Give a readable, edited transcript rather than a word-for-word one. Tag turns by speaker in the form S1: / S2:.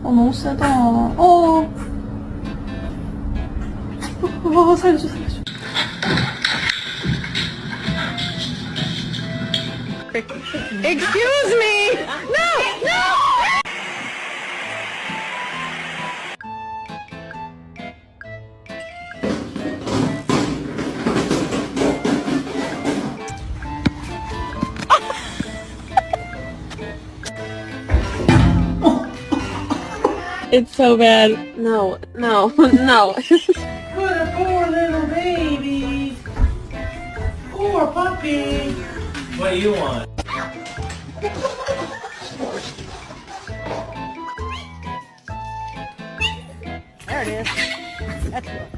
S1: 너무 세다. 살려줘, 살려줘.
S2: Excuse me! No! No! It's so bad. No, no, no.
S3: What a poor little baby. Poor puppy.
S4: What do you want?
S3: There it is. That's good.